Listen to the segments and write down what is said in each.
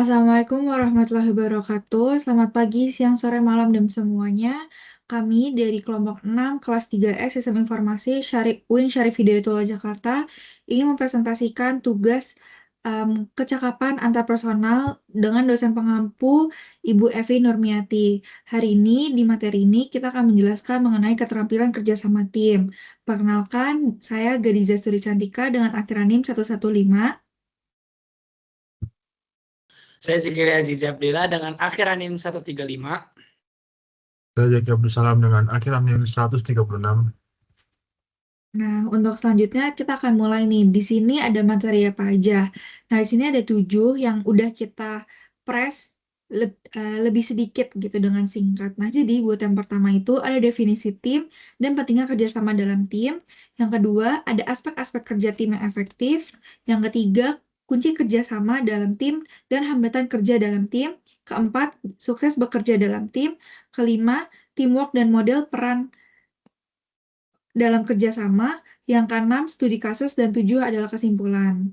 Assalamualaikum warahmatullahi wabarakatuh. Selamat pagi, siang, sore, malam, dan semuanya. Kami dari kelompok 6 kelas 3S Sistem Informasi UIN Syarif Hidayatullah Jakarta ingin mempresentasikan tugas kecakapan antarpersonal dengan dosen pengampu Ibu Evi Nurmiati. Hari ini, di materi ini, kita akan menjelaskan mengenai keterampilan kerjasama tim. Perkenalkan, saya Gadiza Suri Cantika dengan akhiran NIM 115. Saya Zikri Aziz Abdillah dengan akhir NIM 135. Saya Zaki Abdul Salam dengan akhir NIM 136. Nah, untuk selanjutnya kita akan mulai nih. Di sini ada materi apa aja. Nah, di sini ada 7 yang udah kita press lebih sedikit gitu dengan singkat. Nah, jadi buat yang pertama itu ada definisi tim dan pentingnya kerjasama dalam tim. Yang kedua, ada aspek-aspek kerja tim yang efektif. Yang ketiga, kunci kerjasama dalam tim dan hambatan kerja dalam tim. Keempat, sukses bekerja dalam tim. Kelima, teamwork dan model peran dalam kerjasama. Yang keenam, studi kasus, dan 7 adalah kesimpulan.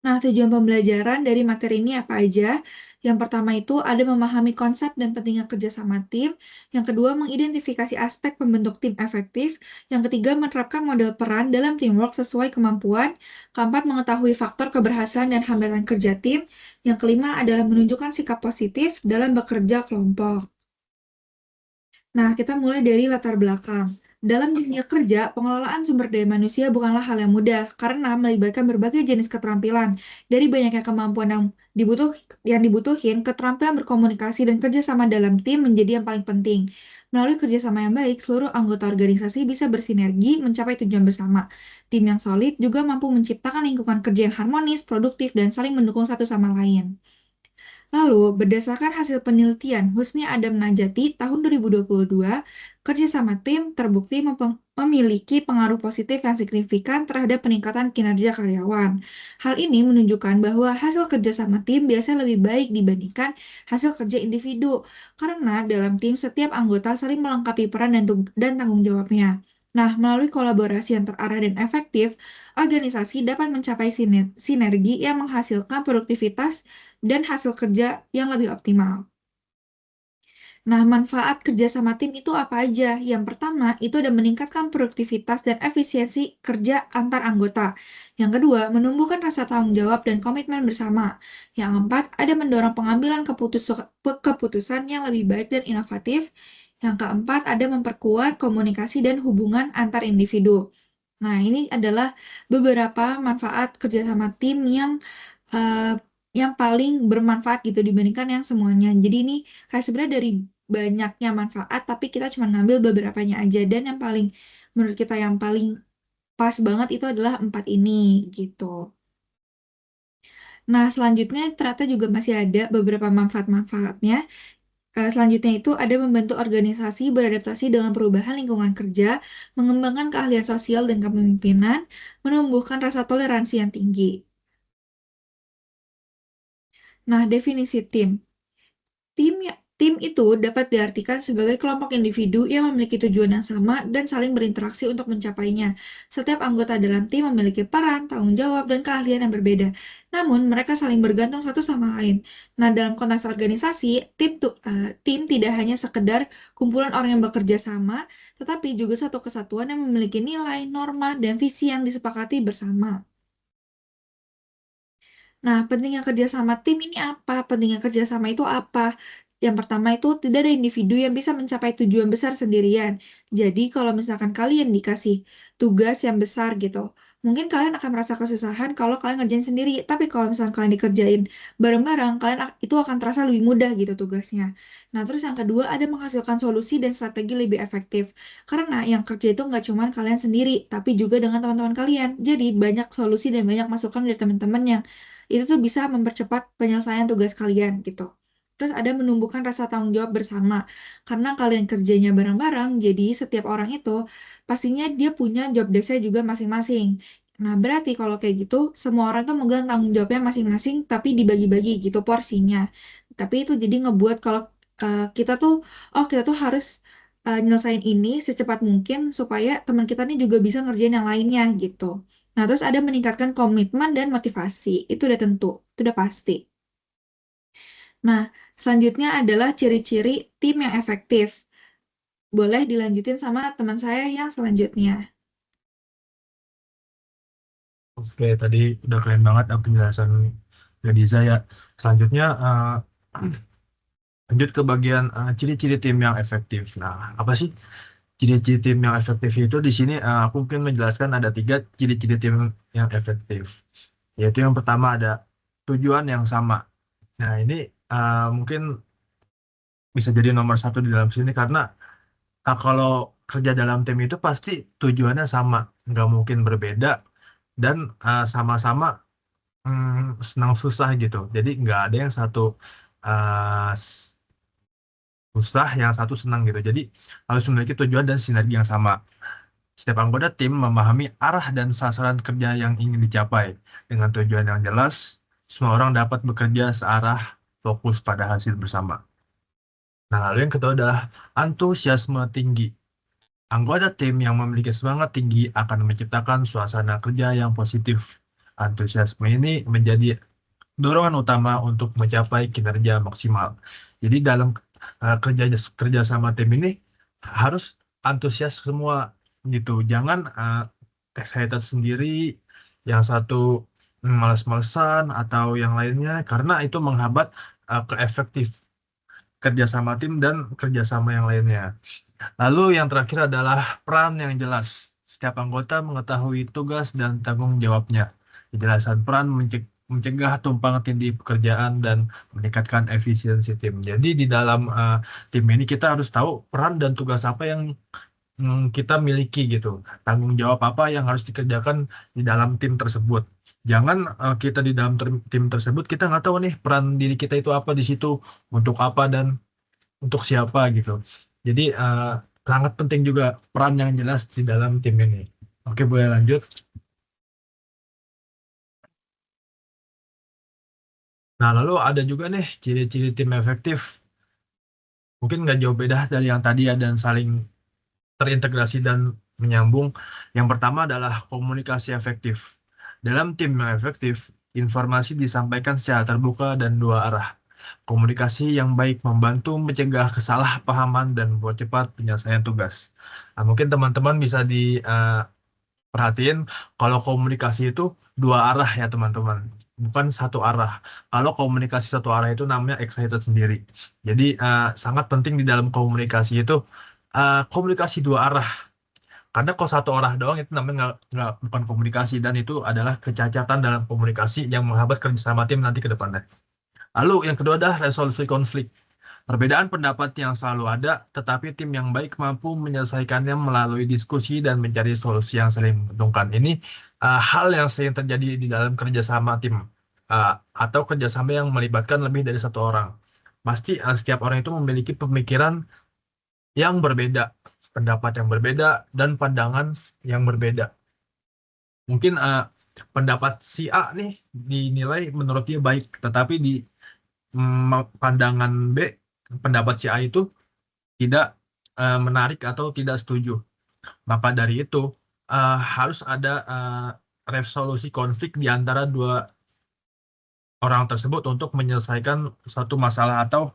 Nah, tujuan pembelajaran dari materi ini apa aja? Yang pertama itu ada memahami konsep dan pentingnya kerjasama tim. Yang kedua, mengidentifikasi aspek pembentuk tim efektif. Yang ketiga, menerapkan model peran dalam teamwork sesuai kemampuan. Keempat, mengetahui faktor keberhasilan dan hambatan kerja tim. Yang kelima adalah menunjukkan sikap positif dalam bekerja kelompok. Nah, kita mulai dari latar belakang. Dalam dunia kerja, pengelolaan sumber daya manusia bukanlah hal yang mudah karena melibatkan berbagai jenis keterampilan. Dari banyaknya kemampuan yang dibutuhin, keterampilan berkomunikasi dan kerjasama dalam tim menjadi yang paling penting. Melalui kerjasama yang baik, seluruh anggota organisasi bisa bersinergi mencapai tujuan bersama. Tim yang solid juga mampu menciptakan lingkungan kerja yang harmonis, produktif, dan saling mendukung satu sama lain. Lalu, berdasarkan hasil penelitian Husni Adam Najati tahun 2022, kerjasama tim terbukti memiliki pengaruh positif yang signifikan terhadap peningkatan kinerja karyawan. Hal ini menunjukkan bahwa hasil kerjasama tim biasanya lebih baik dibandingkan hasil kerja individu, karena dalam tim setiap anggota saling melengkapi peran dan tanggung jawabnya. Nah, melalui kolaborasi yang terarah dan efektif, organisasi dapat mencapai sinergi yang menghasilkan produktivitas dan hasil kerja yang lebih optimal. Nah, manfaat kerjasama tim itu apa aja? Yang pertama, itu ada meningkatkan produktivitas dan efisiensi kerja antar anggota. Yang kedua, menumbuhkan rasa tanggung jawab dan komitmen bersama. Yang keempat, ada mendorong pengambilan keputusan yang lebih baik dan inovatif. Yang keempat, ada memperkuat komunikasi dan hubungan antar individu. Nah, ini adalah beberapa manfaat kerjasama tim eh, yang paling bermanfaat gitu dibandingkan yang semuanya. Jadi ini kayak sebenarnya dari banyaknya manfaat, tapi kita cuma ngambil beberapanya aja. Dan yang paling, menurut kita yang paling pas banget itu adalah 4 ini gitu. Nah, selanjutnya ternyata juga masih ada beberapa manfaat-manfaatnya. Selanjutnya itu ada membantu organisasi beradaptasi dengan perubahan lingkungan kerja, mengembangkan keahlian sosial dan kepemimpinan, menumbuhkan rasa toleransi yang tinggi. Nah, definisi tim. Tim itu dapat diartikan sebagai kelompok individu yang memiliki tujuan yang sama dan saling berinteraksi untuk mencapainya. Setiap anggota dalam tim memiliki peran, tanggung jawab, dan keahlian yang berbeda. Namun, mereka saling bergantung satu sama lain. Nah, dalam konteks organisasi, tim tidak hanya sekedar kumpulan orang yang bekerja sama, tetapi juga satu kesatuan yang memiliki nilai, norma, dan visi yang disepakati bersama. Nah, pentingnya kerjasama tim ini apa? Pentingnya kerjasama itu apa? Yang pertama itu tidak ada individu yang bisa mencapai tujuan besar sendirian. Jadi kalau misalkan kalian dikasih tugas yang besar gitu, mungkin kalian akan merasa kesusahan kalau kalian ngerjain sendiri. Tapi kalau misalkan kalian dikerjain bareng-bareng, itu akan terasa lebih mudah gitu tugasnya. Nah, terus yang kedua ada menghasilkan solusi dan strategi lebih efektif. Karena yang kerja itu nggak cuma kalian sendiri, tapi juga dengan teman-teman kalian. Jadi banyak solusi dan banyak masukan dari teman-teman yang itu tuh bisa mempercepat penyelesaian tugas kalian gitu. Terus ada menumbuhkan rasa tanggung jawab bersama. Karena kalian kerjanya bareng-bareng, jadi setiap orang itu pastinya dia punya job desk-nya juga masing-masing. Nah, berarti kalau kayak gitu, semua orang tuh megang tanggung jawabnya masing-masing, tapi dibagi-bagi gitu porsinya. Tapi itu jadi ngebuat kalau kita tuh harus nyelesain ini secepat mungkin supaya teman kita nih juga bisa ngerjain yang lainnya gitu. Nah, terus ada meningkatkan komitmen dan motivasi. Itu udah tentu, itu udah pasti. Nah, selanjutnya adalah ciri-ciri tim yang efektif. Boleh dilanjutin sama teman saya yang selanjutnya. Oke, tadi udah keren banget penjelasan Gadiza ya. Selanjutnya lanjut ke bagian ciri-ciri tim yang efektif. Nah, apa sih ciri-ciri tim yang efektif itu? Di sini aku mungkin menjelaskan ada 3 ciri-ciri tim yang efektif. Yaitu yang pertama ada tujuan yang sama. Nah, ini mungkin bisa jadi nomor 1 di dalam sini karena kalau kerja dalam tim itu pasti tujuannya sama, nggak mungkin berbeda dan sama-sama senang susah gitu. Jadi nggak ada yang satu uh, susah, yang satu senang gitu. Jadi harus memiliki tujuan dan sinergi yang sama. Setiap anggota tim memahami arah dan sasaran kerja yang ingin dicapai. Dengan tujuan yang jelas, semua orang dapat bekerja searah, fokus pada hasil bersama. Nah, lalu yang kedua adalah antusiasme tinggi. Anggota tim yang memiliki semangat tinggi akan menciptakan suasana kerja yang positif. Antusiasme ini menjadi dorongan utama untuk mencapai kinerja maksimal. Jadi dalam kerja sama tim ini harus antusias semua gitu. Jangan excited sendiri, yang satu males-malesan atau yang lainnya karena itu menghambat keefektif kerja sama tim dan kerja sama yang lainnya. Lalu yang terakhir adalah peran yang jelas. Setiap anggota mengetahui tugas dan tanggung jawabnya. Kejelasan peran mencegah tumpang tindih pekerjaan dan meningkatkan efisiensi tim. Jadi di dalam tim ini kita harus tahu peran dan tugas apa yang kita miliki gitu. Tanggung jawab apa yang harus dikerjakan di dalam tim tersebut. Jangan kita di dalam tim tersebut kita nggak tahu nih peran diri kita itu apa di situ, untuk apa dan untuk siapa gitu. Jadi sangat penting juga peran yang jelas di dalam tim ini. Oke, boleh lanjut. Nah, lalu ada juga nih ciri-ciri tim efektif. Mungkin nggak jauh beda dari yang tadi ya dan saling terintegrasi dan menyambung. Yang pertama adalah komunikasi efektif. Dalam tim yang efektif, informasi disampaikan secara terbuka dan dua arah. Komunikasi yang baik membantu mencegah kesalahpahaman dan mempercepat penyelesaian tugas. Nah, mungkin teman-teman bisa diperhatiin kalau komunikasi itu dua arah ya teman-teman, bukan satu arah. Kalau komunikasi satu arah itu namanya excited sendiri. Jadi sangat penting di dalam komunikasi itu komunikasi dua arah. Karena kalau satu arah doang itu namanya bukan komunikasi dan itu adalah kecacatan dalam komunikasi yang menghambat kerjasama tim nanti ke depannya. Lalu yang kedua adalah resolusi konflik. Perbedaan pendapat yang selalu ada, tetapi tim yang baik mampu menyelesaikannya melalui diskusi dan mencari solusi yang saling menguntungkan. Ini hal yang sering terjadi di dalam kerjasama tim atau kerjasama yang melibatkan lebih dari satu orang. Pasti setiap orang itu memiliki pemikiran yang berbeda, pendapat yang berbeda, dan pandangan yang berbeda. Mungkin pendapat si A nih dinilai menurut dia baik, tetapi di pandangan B, pendapat si A itu tidak menarik atau tidak setuju. Maka dari itu harus ada resolusi konflik di antara dua orang tersebut untuk menyelesaikan suatu masalah atau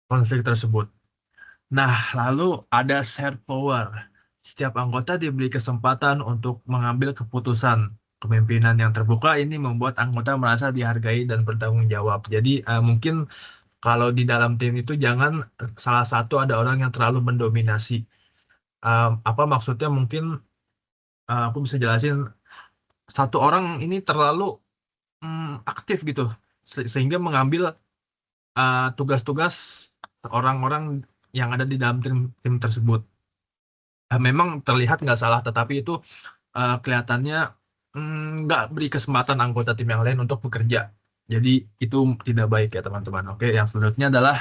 konflik tersebut. Nah, lalu ada share power. Setiap anggota diberi kesempatan untuk mengambil keputusan. Kepemimpinan yang terbuka ini membuat anggota merasa dihargai dan bertanggung jawab. Jadi mungkin kalau di dalam tim itu jangan salah satu ada orang yang terlalu mendominasi. Apa maksudnya mungkin aku bisa jelasin, satu orang ini terlalu aktif gitu sehingga mengambil tugas-tugas orang-orang yang ada di dalam tim tersebut. Memang terlihat nggak salah, tetapi itu kelihatannya nggak beri kesempatan anggota tim yang lain untuk bekerja. Jadi itu tidak baik ya teman-teman. Oke, yang selanjutnya adalah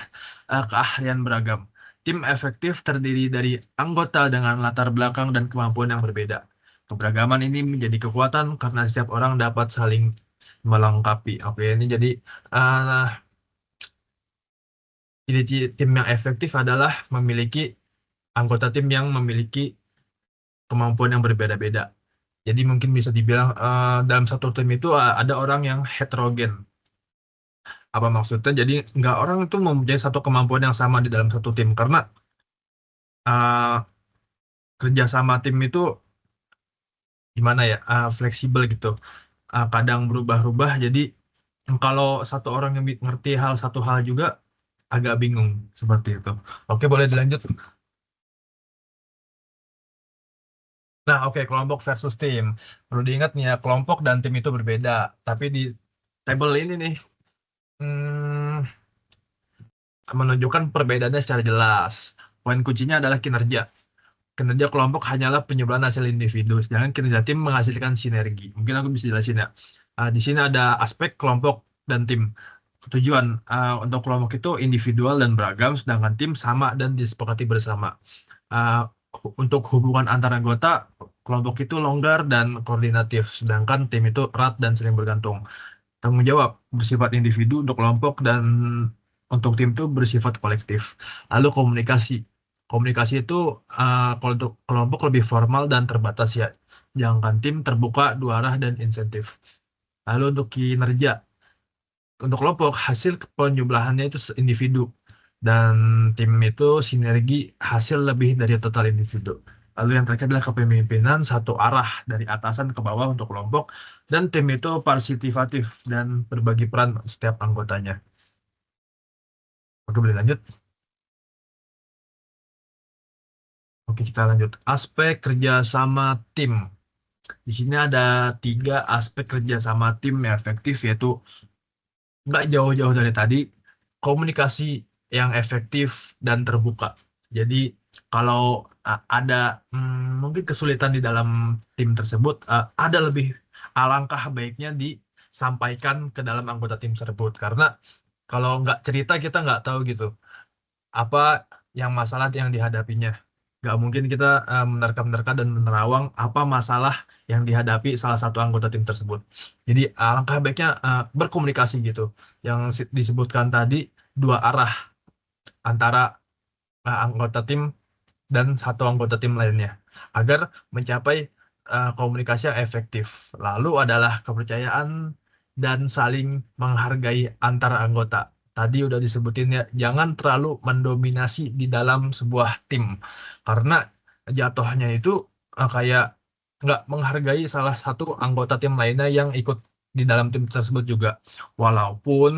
keahlian beragam. Tim efektif terdiri dari anggota dengan latar belakang dan kemampuan yang berbeda. Keberagaman ini menjadi kekuatan karena setiap orang dapat saling melengkapi. Oke, ini jadi ciri-ciri tim yang efektif adalah memiliki anggota tim yang memiliki kemampuan yang berbeda-beda. Jadi mungkin bisa dibilang dalam satu tim itu ada orang yang heterogen. Apa maksudnya? Jadi nggak orang itu mempunyai satu kemampuan yang sama di dalam satu tim karena uh, kerja sama tim itu gimana ya, fleksibel gitu. Kadang berubah-ubah. Jadi kalau satu orang yang ngerti satu hal juga agak bingung seperti itu. Oke, boleh dilanjut. Nah, oke, kelompok versus tim. Perlu diingat nih ya, kelompok dan tim itu berbeda. Tapi di tabel ini nih, hmm, menunjukkan perbedaannya secara jelas. Poin kuncinya adalah kinerja. Kinerja kelompok hanyalah penyebelahan hasil individu, sedangkan kinerja tim menghasilkan sinergi. Mungkin aku bisa jelasin ya. Di sini ada aspek kelompok dan tim. Tujuan untuk kelompok itu individual dan beragam, sedangkan tim sama dan disepakati bersama. Uh, untuk hubungan antar anggota, kelompok itu longgar dan koordinatif, sedangkan tim itu erat dan saling bergantung. Tanggung jawab bersifat individu untuk kelompok dan untuk tim itu bersifat kolektif. Lalu komunikasi. Komunikasi itu kalau untuk kelompok lebih formal dan terbatas ya. Sedangkan tim terbuka, dua arah dan insentif. Lalu untuk kinerja. Untuk kelompok, hasil penjumlahannya itu individu. Dan tim itu sinergi hasil lebih dari total individu. Lalu yang terakhir adalah kepemimpinan satu arah dari atasan ke bawah untuk kelompok. Dan tim itu partisipatif dan berbagi peran setiap anggotanya. Oke, boleh lanjut. Oke, kita lanjut. Aspek kerjasama tim. Di sini ada 3 aspek kerjasama tim yang efektif, yaitu nggak jauh-jauh dari tadi, komunikasi yang efektif dan terbuka. Jadi kalau ada mungkin kesulitan di dalam tim tersebut, ada lebih alangkah baiknya disampaikan ke dalam anggota tim tersebut. Karena kalau nggak cerita kita nggak tahu gitu apa yang masalah yang dihadapinya. Nggak mungkin kita menerka-nerka dan menerawang apa masalah yang dihadapi salah satu anggota tim tersebut. Jadi alangkah baiknya berkomunikasi gitu. Yang disebutkan tadi, dua arah antara anggota tim dan satu anggota tim lainnya agar mencapai komunikasi yang efektif. Lalu adalah kepercayaan dan saling menghargai antara anggota. Tadi udah disebutin ya, jangan terlalu mendominasi di dalam sebuah tim karena jatuhnya itu kayak nggak menghargai salah satu anggota tim lainnya yang ikut di dalam tim tersebut juga. Walaupun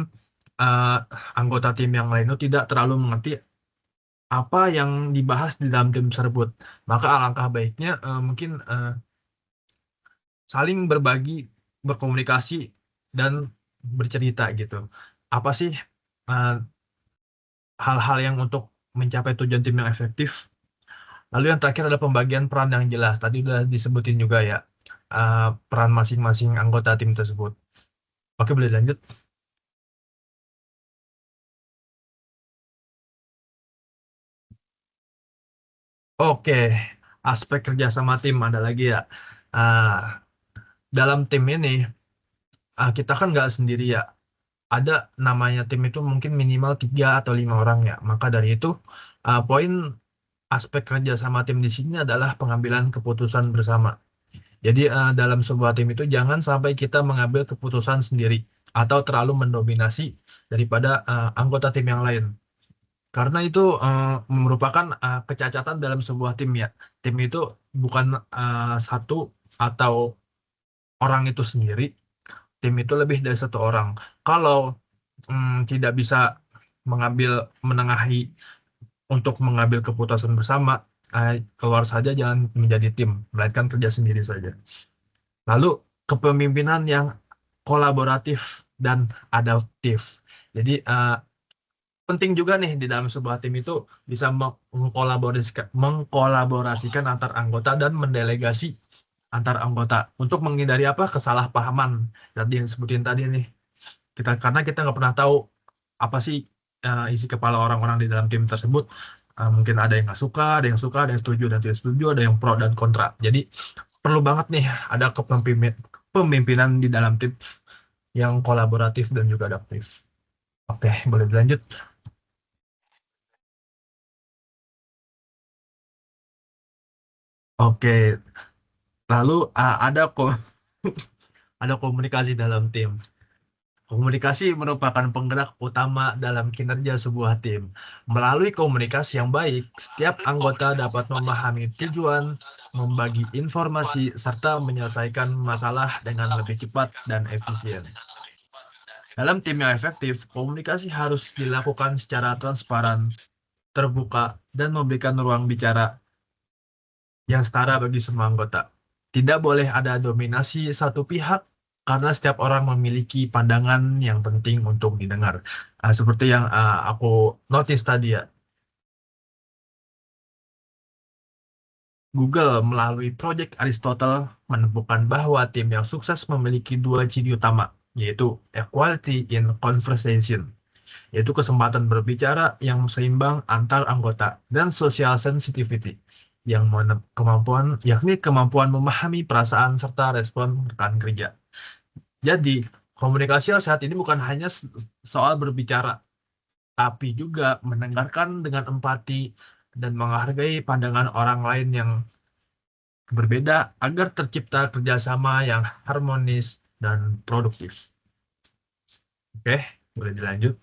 uh, anggota tim yang lain itu tidak terlalu mengerti apa yang dibahas di dalam tim tersebut. Maka alangkah baiknya mungkin saling berbagi, berkomunikasi, dan bercerita gitu. Apa sih eh, hal-hal yang untuk mencapai tujuan tim yang efektif? Lalu yang terakhir adalah pembagian peran yang jelas. Tadi udah disebutin juga ya, peran masing-masing anggota tim tersebut. Oke, boleh lanjut. Oke, aspek kerjasama tim ada lagi ya. Ah, dalam tim ini, kita kan nggak sendiri ya. Ada namanya tim itu mungkin minimal 3 atau 5 orang ya. Maka dari itu, poin aspek kerja sama tim di sini adalah pengambilan keputusan bersama. Jadi dalam sebuah tim itu jangan sampai kita mengambil keputusan sendiri atau terlalu mendominasi daripada anggota tim yang lain. Karena itu merupakan kecacatan dalam sebuah tim ya. Tim itu bukan satu atau orang itu sendiri. Tim itu lebih dari satu orang. Kalau tidak bisa mengambil menengahi untuk mengambil keputusan bersama, keluar saja, jangan menjadi tim, melainkan kerja sendiri saja. Lalu kepemimpinan yang kolaboratif dan adaptif. Jadi penting juga nih di dalam sebuah tim itu bisa mengkolaborasikan antar anggota dan mendelegasi antar anggota untuk menghindari apa kesalahpahaman tadi yang disebutin tadi nih. Karena kita nggak pernah tahu apa sih isi kepala orang-orang di dalam tim tersebut. Mungkin ada yang nggak suka, ada yang suka, ada yang setuju dan tidak setuju, ada yang pro dan kontra. Jadi perlu banget nih ada kepemimpinan di dalam tim yang kolaboratif dan juga adaptif. Oke, boleh dilanjut. Oke, lalu ada ada komunikasi dalam tim. Komunikasi merupakan penggerak utama dalam kinerja sebuah tim. Melalui komunikasi yang baik, setiap anggota dapat memahami tujuan, membagi informasi, serta menyelesaikan masalah dengan lebih cepat dan efisien. Dalam tim yang efektif, komunikasi harus dilakukan secara transparan, terbuka, dan memberikan ruang bicara yang setara bagi semua anggota. Tidak boleh ada dominasi satu pihak karena setiap orang memiliki pandangan yang penting untuk didengar. Seperti yang aku notice tadi ya, Google melalui proyek Aristotle menemukan bahwa tim yang sukses memiliki dua ciri utama, yaitu equality in conversation, yaitu kesempatan berbicara yang seimbang antar anggota, dan social sensitivity, yang yakni kemampuan memahami perasaan serta respon rekan kerja. Jadi, komunikasi yang sehat ini bukan hanya soal berbicara, tapi juga mendengarkan dengan empati dan menghargai pandangan orang lain yang berbeda agar tercipta kerjasama yang harmonis dan produktif. Oke, boleh dilanjut.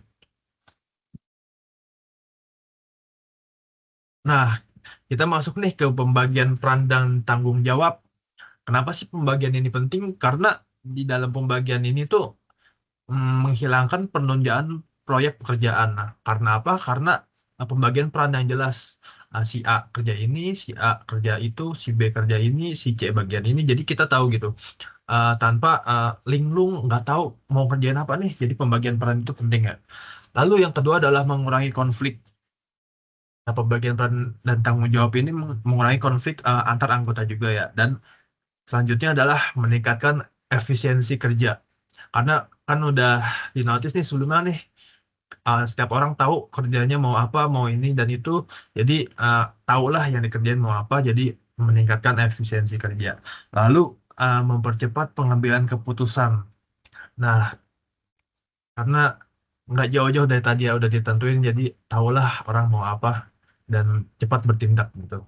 Nah, kita masuk nih ke pembagian peran dan tanggung jawab. Kenapa sih pembagian ini penting? Karena di dalam pembagian ini tuh menghilangkan penundaan proyek pekerjaan. Nah, karena apa? Karena pembagian peran yang jelas. Si A kerja ini, si A kerja itu, si B kerja ini, si C bagian ini. Jadi kita tahu gitu. Tanpa linglung nggak tahu mau kerjain apa nih. Jadi pembagian peran itu penting ya. Lalu yang kedua adalah mengurangi konflik. Nah, pembagian peran dan tanggung jawab ini mengurangi konflik antar anggota juga ya. Dan selanjutnya adalah meningkatkan efisiensi kerja. Karena kan udah dinotis nih sebelumnya nih, setiap orang tahu kerjanya mau apa, mau ini dan itu. Jadi tahulah yang dikerjain mau apa, jadi meningkatkan efisiensi kerja. Lalu mempercepat pengambilan keputusan. Nah, karena nggak jauh-jauh dari tadi ya udah ditentuin, jadi tahulah orang mau apa dan cepat bertindak gitu.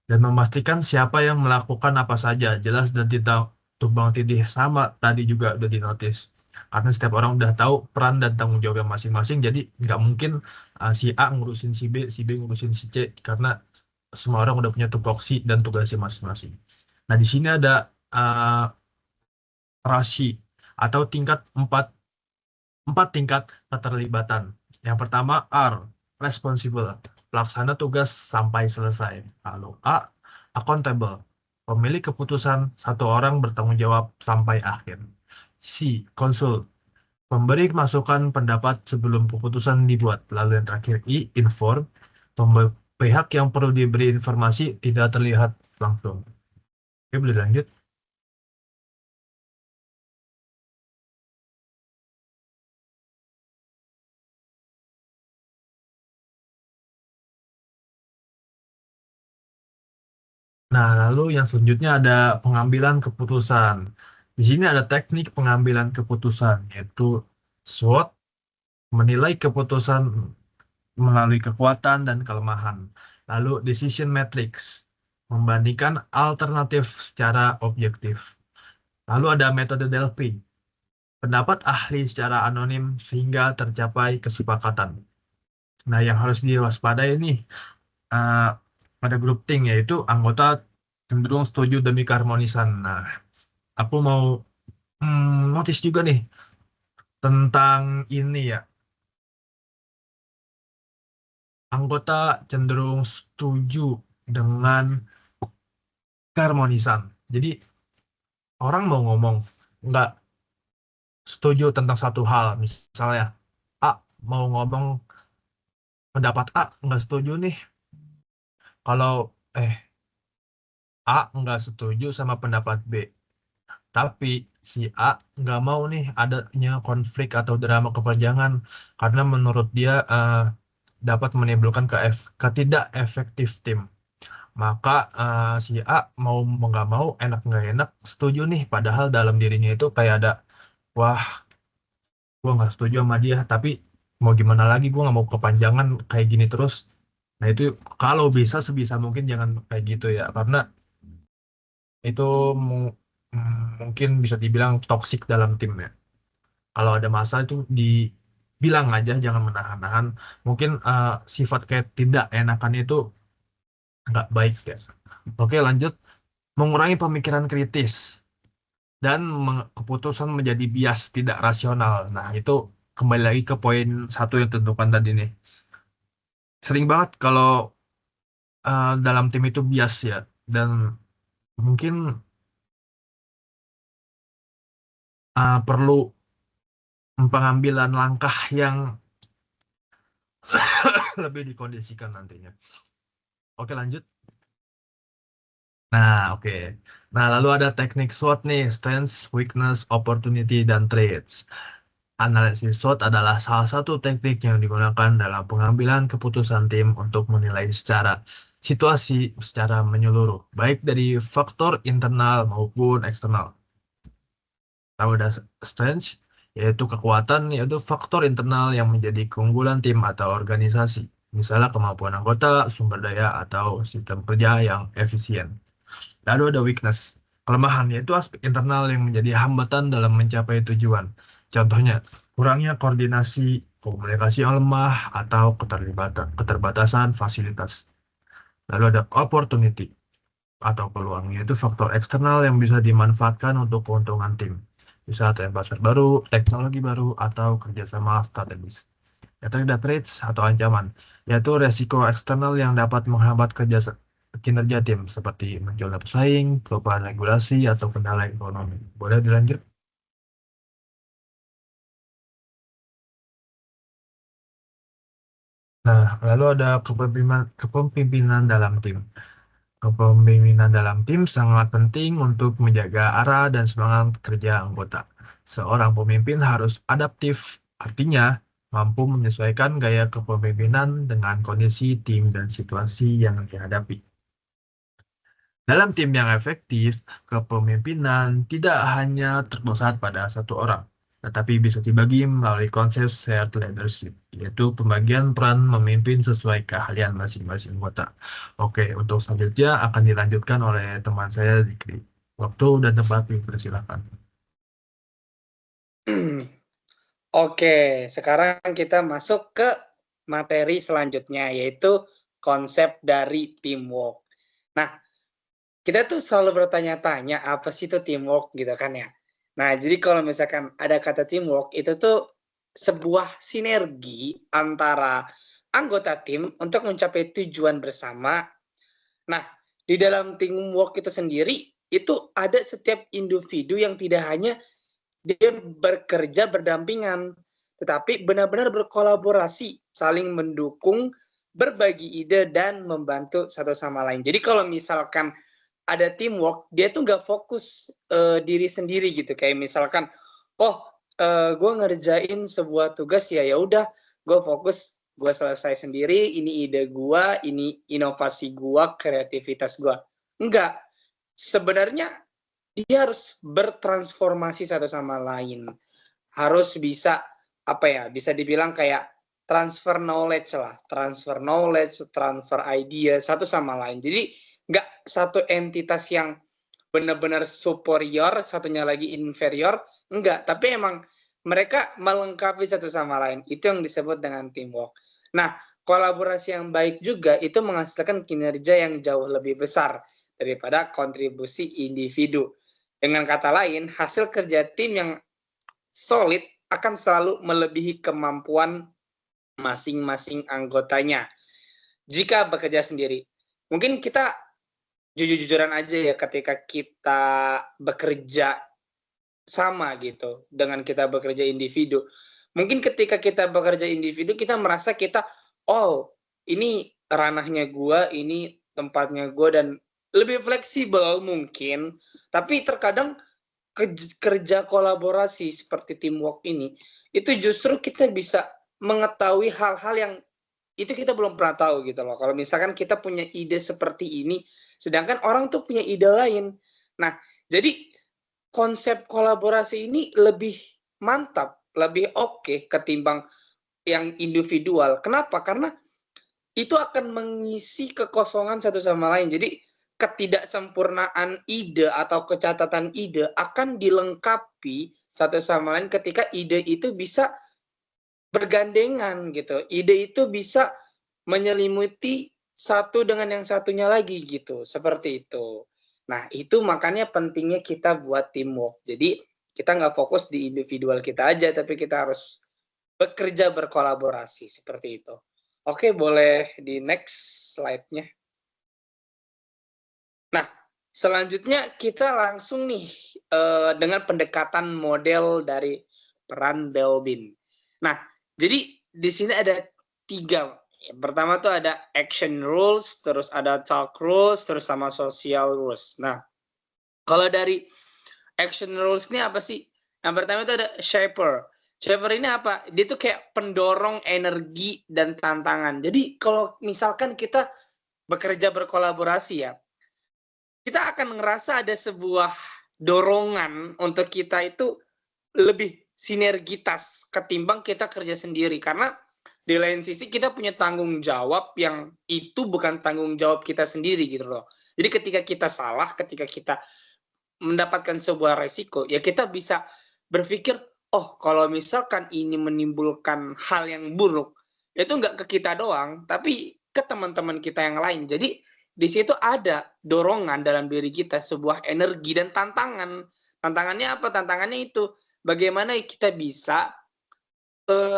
Dan memastikan siapa yang melakukan apa saja, jelas dan tidak tumbang tindih, sama tadi juga udah dinotis. Karena setiap orang udah tahu peran dan tanggung jawabnya masing-masing, jadi nggak mungkin si A ngurusin si B ngurusin si C, karena semua orang udah punya tupoksi dan tugasnya masing-masing. Nah, di sini ada uh, rasi atau empat tingkat keterlibatan. Yang pertama R, responsible, pelaksana tugas sampai selesai. Lalu A, accountable, pemilik keputusan, satu orang bertanggung jawab sampai akhir. C, consult, pemberi masukan pendapat sebelum keputusan dibuat. Lalu yang terakhir I, inform, pihak yang perlu diberi informasi tidak terlihat langsung. Oke, boleh lanjut. Nah, lalu yang selanjutnya ada pengambilan keputusan. Di sini ada teknik pengambilan keputusan, yaitu SWOT, menilai keputusan melalui kekuatan dan kelemahan. Lalu decision matrix, membandingkan alternatif secara objektif. Lalu ada metode Delphi, pendapat ahli secara anonim sehingga tercapai kesepakatan. Nah, yang harus diwaspadai nih uh, pada grup think, yaitu anggota cenderung setuju demi keharmonisan. Nah, aku mau notice juga nih tentang ini ya. Anggota cenderung setuju dengan keharmonisan. Jadi orang mau ngomong nggak setuju tentang satu hal, misalnya A mau ngomong pendapat A nggak setuju nih. Kalau A nggak setuju sama pendapat B, tapi si A nggak mau nih adanya konflik atau drama kepanjangan karena menurut dia dapat menimbulkan ketidak efektif tim. Maka si A mau nggak mau, enak nggak enak, setuju nih. Padahal dalam dirinya itu kayak ada, wah, gue nggak setuju sama dia. Tapi mau gimana lagi, gue nggak mau kepanjangan kayak gini terus. Nah itu kalau bisa sebisa mungkin jangan kayak gitu ya. Karena itu mungkin bisa dibilang toksik dalam tim ya. Kalau ada masalah itu dibilang aja, jangan menahan-nahan. Mungkin sifat kayak tidak enakan itu nggak baik ya. Oke, lanjut. Mengurangi pemikiran kritis dan keputusan menjadi bias tidak rasional. Nah, itu kembali lagi ke poin satu yang tentukan tadi nih. Sering banget kalau dalam tim itu bias ya, dan mungkin perlu pengambilan langkah yang lebih dikondisikan nantinya. Oke, lanjut. Nah, oke. Nah, lalu ada teknik SWOT nih, strengths, weakness, opportunity, dan traits. Analisis SWOT adalah salah satu teknik yang digunakan dalam pengambilan keputusan tim untuk menilai situasi secara menyeluruh, baik dari faktor internal maupun eksternal. Lalu ada strengths, yaitu kekuatan, yaitu faktor internal yang menjadi keunggulan tim atau organisasi. Misalnya kemampuan anggota, sumber daya, atau sistem kerja yang efisien. Lalu ada weakness, kelemahan, yaitu aspek internal yang menjadi hambatan dalam mencapai tujuan. Contohnya, kurangnya koordinasi, komunikasi yang lemah, atau keterbatasan fasilitas. Lalu ada opportunity atau peluang, yaitu faktor eksternal yang bisa dimanfaatkan untuk keuntungan tim. Bisa tren pasar baru, teknologi baru, atau kerjasama strategis. Yaitu ada threats atau ancaman, yaitu resiko eksternal yang dapat menghambat kinerja tim, seperti munculnya pesaing, perubahan regulasi, atau kendala ekonomi. Boleh dilanjut? Nah, lalu ada kepemimpinan dalam tim. Kepemimpinan dalam tim sangat penting untuk menjaga arah dan semangat kerja anggota. Seorang pemimpin harus adaptif, artinya mampu menyesuaikan gaya kepemimpinan dengan kondisi tim dan situasi yang dihadapi. Dalam tim yang efektif, kepemimpinan tidak hanya terpusat pada satu orang, tetapi bisa dibagi melalui konsep shared leadership, yaitu pembagian peran memimpin sesuai keahlian masing-masing anggota. Oke, untuk selanjutnya akan dilanjutkan oleh teman saya, Zikri. Waktu dan tempat dipersilakan. Oke, sekarang kita masuk ke materi selanjutnya, yaitu konsep dari teamwork. Nah, kita tuh selalu bertanya-tanya, apa sih itu teamwork gitu kan ya? Nah, jadi kalau misalkan ada kata teamwork, itu tuh sebuah sinergi antara anggota tim untuk mencapai tujuan bersama. Nah, di dalam teamwork itu sendiri, itu ada setiap individu yang tidak hanya dia bekerja berdampingan, tetapi benar-benar berkolaborasi, saling mendukung, berbagi ide, dan membantu satu sama lain. Jadi kalau misalkan ada teamwork, dia tuh nggak fokus diri sendiri gitu. Kayak misalkan, gue ngerjain sebuah tugas ya udah, gue fokus, gue selesai sendiri, ini ide gue, ini inovasi gue, kreativitas gue. Enggak, sebenarnya dia harus bertransformasi satu sama lain. Harus bisa bisa dibilang kayak transfer knowledge, transfer idea satu sama lain. Jadi nggak satu entitas yang benar-benar superior, satunya lagi inferior, enggak. Tapi emang mereka melengkapi satu sama lain. Itu yang disebut dengan teamwork. Nah, kolaborasi yang baik juga itu menghasilkan kinerja yang jauh lebih besar daripada kontribusi individu. Dengan kata lain, hasil kerja tim yang solid akan selalu melebihi kemampuan masing-masing anggotanya jika bekerja sendiri. Mungkin kita jujur-jujuran aja ya, ketika kita bekerja sama gitu dengan kita bekerja individu. Mungkin ketika kita bekerja individu, kita merasa kita, ini ranahnya gua, ini tempatnya gua, dan lebih fleksibel mungkin. Tapi terkadang kerja kolaborasi seperti teamwork ini, itu justru kita bisa mengetahui hal-hal yang itu kita belum pernah tahu gitu loh. Kalau misalkan kita punya ide seperti ini, sedangkan orang tuh punya ide lain. Nah, jadi konsep kolaborasi ini lebih mantap, lebih oke ketimbang yang individual. Kenapa? Karena itu akan mengisi kekosongan satu sama lain. Jadi ketidaksempurnaan ide atau kecatatan ide akan dilengkapi satu sama lain ketika ide itu bisa bergandengan gitu. Ide itu bisa menyelimuti satu dengan yang satunya lagi gitu, seperti itu. Nah, itu makanya pentingnya kita buat teamwork. Jadi, kita nggak fokus di individual kita aja, tapi kita harus bekerja berkolaborasi, seperti itu. Oke, boleh di next slide-nya. Nah, selanjutnya kita langsung nih dengan pendekatan model dari peran Belbin. Nah, jadi di sini ada 3. Yang pertama tuh ada action rules, terus ada talk rules, terus sama social rules. Nah, kalau dari action rules ini apa sih? Yang pertama itu ada shaper. Shaper ini apa? Dia tuh kayak pendorong energi dan tantangan. Jadi kalau misalkan kita bekerja berkolaborasi ya, kita akan ngerasa ada sebuah dorongan untuk kita itu lebih sinergitas ketimbang kita kerja sendiri. Karena di lain sisi kita punya tanggung jawab yang itu bukan tanggung jawab kita sendiri gitu loh. Jadi ketika kita salah, ketika kita mendapatkan sebuah resiko, ya kita bisa berpikir, oh kalau misalkan ini menimbulkan hal yang buruk, itu nggak ke kita doang, tapi ke teman-teman kita yang lain. Jadi di situ ada dorongan dalam diri kita, sebuah energi dan tantangan. Tantangannya apa? Tantangannya itu bagaimana kita bisa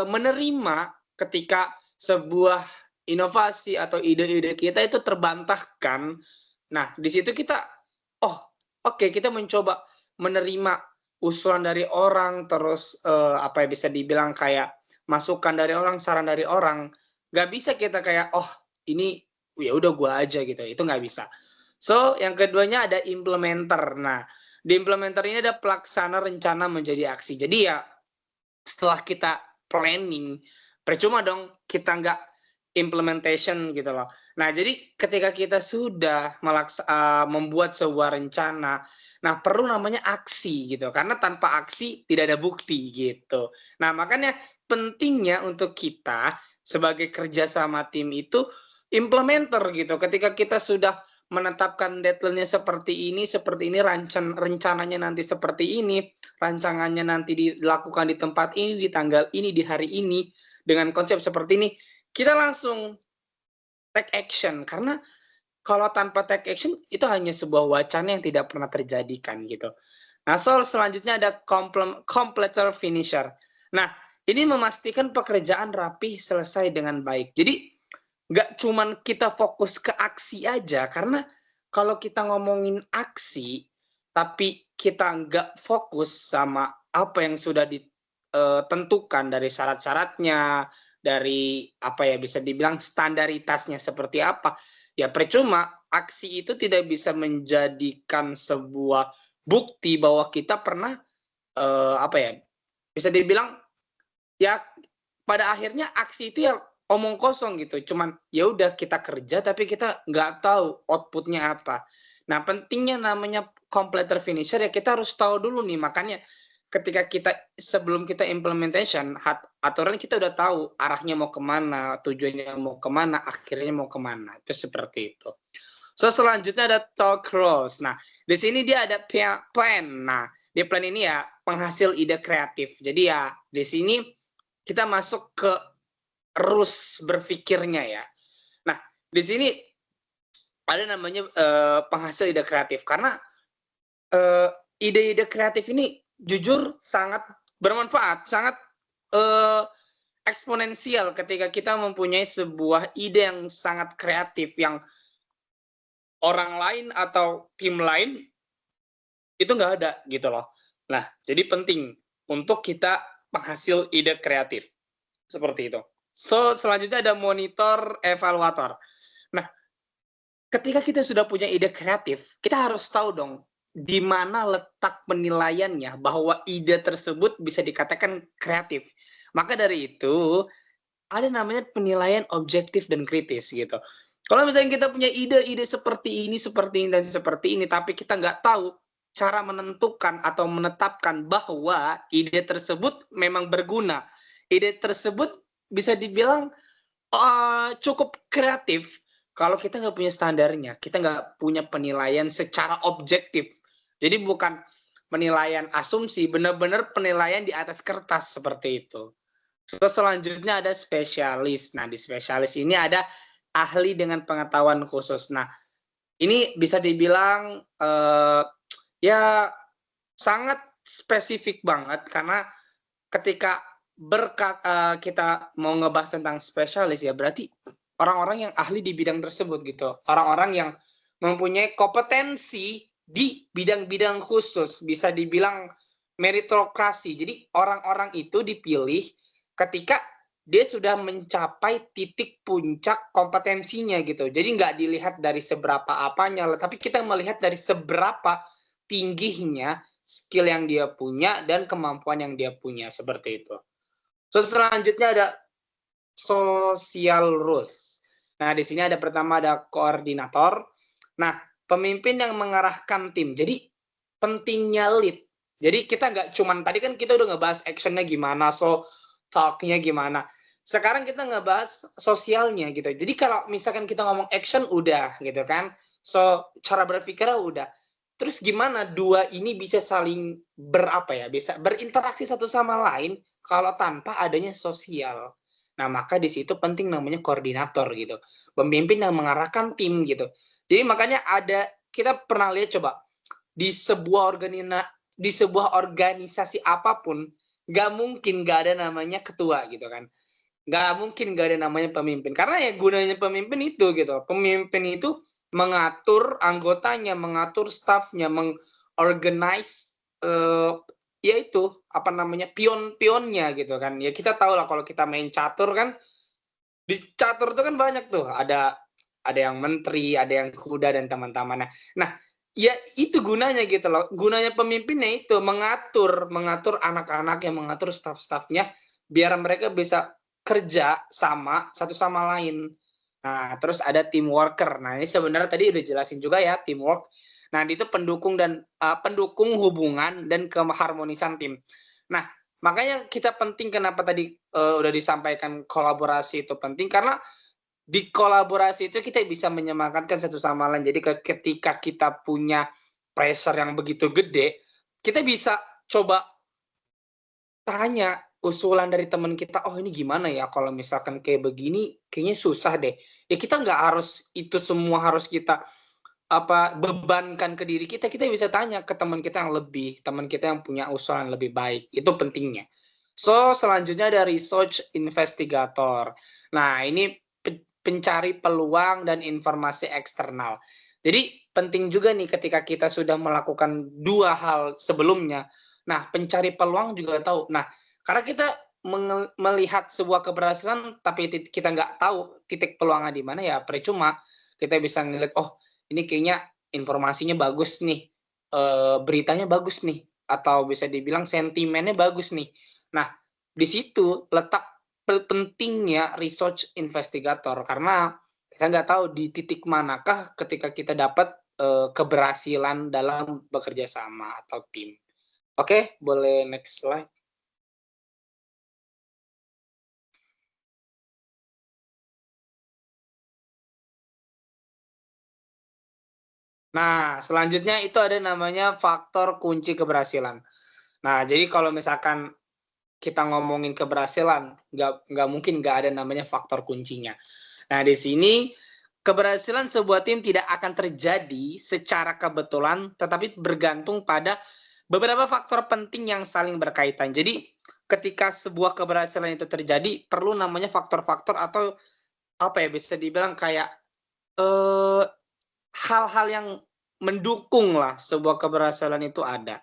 menerima ketika sebuah inovasi atau ide-ide kita itu terbantahkan. Nah, di situ kita, oh oke, kita mencoba menerima usulan dari orang, terus apa ya bisa dibilang kayak masukan dari orang, saran dari orang. Gak bisa kita kayak, oh ini ya udah gua aja gitu, itu nggak bisa. So, yang keduanya ada implementer. Nah, di implementer ini ada pelaksana rencana menjadi aksi. Jadi ya setelah kita planning, percuma dong kita nggak implementation gitu loh. Nah, jadi ketika kita sudah membuat sebuah rencana, nah perlu namanya aksi gitu. Karena tanpa aksi tidak ada bukti gitu. Nah, makanya pentingnya untuk kita sebagai kerja sama tim itu implementer gitu. Ketika kita sudah menetapkan deadline-nya seperti ini, rencananya nanti seperti ini, rancangannya nanti dilakukan di tempat ini, di tanggal ini, di hari ini, dengan konsep seperti ini, kita langsung take action. Karena kalau tanpa take action, itu hanya sebuah wacana yang tidak pernah terjadikan gitu. Nah, soal selanjutnya ada completer finisher. Nah, ini memastikan pekerjaan rapih selesai dengan baik. Jadi, nggak cuman kita fokus ke aksi aja, karena kalau kita ngomongin aksi, tapi kita nggak fokus sama apa yang sudah ditentukan dari syarat-syaratnya, dari apa ya bisa dibilang standaritasnya seperti apa, ya percuma. Aksi itu tidak bisa menjadikan sebuah bukti bahwa kita pernah apa ya bisa dibilang ya pada akhirnya aksi itu ya omong kosong gitu, cuman ya udah kita kerja tapi kita nggak tahu outputnya apa. Nah, pentingnya namanya completer finisher ya kita harus tahu dulu nih, makanya ketika kita sebelum kita implementation aturan kita udah tahu arahnya mau kemana, tujuannya mau kemana, akhirnya mau kemana, itu seperti itu. So selanjutnya ada talk rules. Nah, di sini dia ada plan. Nah, di plan ini ya penghasil ide kreatif. Jadi ya di sini kita masuk ke rules berpikirnya ya. Nah, di sini ada namanya penghasil ide kreatif karena ide-ide kreatif ini jujur sangat bermanfaat, sangat eksponensial ketika kita mempunyai sebuah ide yang sangat kreatif yang orang lain atau tim lain itu nggak ada gitu loh. Nah, jadi penting untuk kita penghasil ide kreatif seperti itu. So, selanjutnya ada monitor evaluator. Nah, ketika kita sudah punya ide kreatif, kita harus tahu dong di mana letak penilaiannya bahwa ide tersebut bisa dikatakan kreatif. Maka dari itu, ada namanya penilaian objektif dan kritis gitu. Kalau misalnya kita punya ide-ide seperti ini, dan seperti ini, tapi kita nggak tahu cara menentukan atau menetapkan bahwa ide tersebut memang berguna, ide tersebut bisa dibilang cukup kreatif, kalau kita nggak punya standarnya, kita nggak punya penilaian secara objektif. Jadi bukan penilaian asumsi, benar-benar penilaian di atas kertas seperti itu. Terus selanjutnya ada spesialis. Nah, di spesialis ini ada ahli dengan pengetahuan khusus. Nah, ini bisa dibilang ya sangat spesifik banget karena ketika kita mau ngebahas tentang spesialis ya berarti orang-orang yang ahli di bidang tersebut gitu. Orang-orang yang mempunyai kompetensi di bidang-bidang khusus, bisa dibilang meritokrasi. Jadi orang-orang itu dipilih ketika dia sudah mencapai titik puncak kompetensinya gitu. Jadi nggak dilihat dari seberapa apanya, tapi kita melihat dari seberapa tingginya skill yang dia punya dan kemampuan yang dia punya, seperti itu. So, selanjutnya ada social rules. Nah, di sini ada pertama ada koordinator. Nah, pemimpin yang mengarahkan tim. Jadi, pentingnya lead. Jadi, kita nggak cuman, tadi kan kita udah ngebahas actionnya gimana, so talk-nya gimana. Sekarang kita ngebahas sosialnya gitu. Jadi, kalau misalkan kita ngomong action, udah gitu kan. So, cara berpikirnya udah. Terus gimana dua ini bisa saling bisa berinteraksi satu sama lain kalau tanpa adanya sosial. Nah, maka di situ penting namanya koordinator gitu. Pemimpin yang mengarahkan tim gitu. Jadi makanya kita pernah lihat coba di sebuah organisasi apapun nggak mungkin nggak ada namanya ketua gitu kan. Nggak mungkin nggak ada namanya pemimpin. Karena ya gunanya pemimpin itu gitu. Pemimpin itu mengatur anggotanya, mengatur staffnya, mengorganize yaitu pion-pionnya gitu kan. Ya kita tahu lah kalau kita main catur kan, di catur itu kan banyak tuh, ada yang menteri, ada yang kuda dan teman-temannya. Nah, ya itu gunanya gitu loh. Gunanya pemimpinnya itu mengatur anak-anaknya, mengatur staff-staffnya biar mereka bisa kerja sama satu sama lain. Nah, terus ada team worker. Nah, ini sebenarnya tadi udah jelasin juga ya, teamwork. Nah, itu pendukung hubungan dan keharmonisan tim. Nah, makanya kita penting kenapa tadi udah disampaikan kolaborasi itu penting karena di kolaborasi itu kita bisa menyemangatkan satu sama lain. Jadi ketika kita punya pressure yang begitu gede, kita bisa coba tanya usulan dari teman kita, oh ini gimana ya kalau misalkan kayak begini, kayaknya susah deh. Ya kita nggak harus itu semua harus kita bebankan ke diri kita. Kita bisa tanya ke teman kita yang punya usulan lebih baik. Itu pentingnya. So selanjutnya ada research investigator. Nah ini pencari peluang dan informasi eksternal. Jadi penting juga nih ketika kita sudah melakukan dua hal sebelumnya. Nah, pencari peluang juga tahu. Nah, karena kita melihat sebuah keberhasilan tapi kita nggak tahu titik peluangnya di mana ya percuma. Kita bisa ngeliat, oh ini kayaknya informasinya bagus nih, beritanya bagus nih, atau bisa dibilang sentimennya bagus nih. Nah, di situ letak pentingnya research investigator karena kita nggak tahu di titik manakah ketika kita dapat keberhasilan dalam bekerja sama atau tim. Oke, boleh next slide. Nah, selanjutnya itu ada namanya faktor kunci keberhasilan. Nah, jadi kalau misalkan kita ngomongin keberhasilan, nggak mungkin nggak ada namanya faktor kuncinya. Nah, di sini keberhasilan sebuah tim tidak akan terjadi secara kebetulan, tetapi bergantung pada beberapa faktor penting yang saling berkaitan. Jadi, ketika sebuah keberhasilan itu terjadi, perlu namanya faktor-faktor atau bisa dibilang kayak hal-hal yang mendukung lah sebuah keberhasilan itu ada.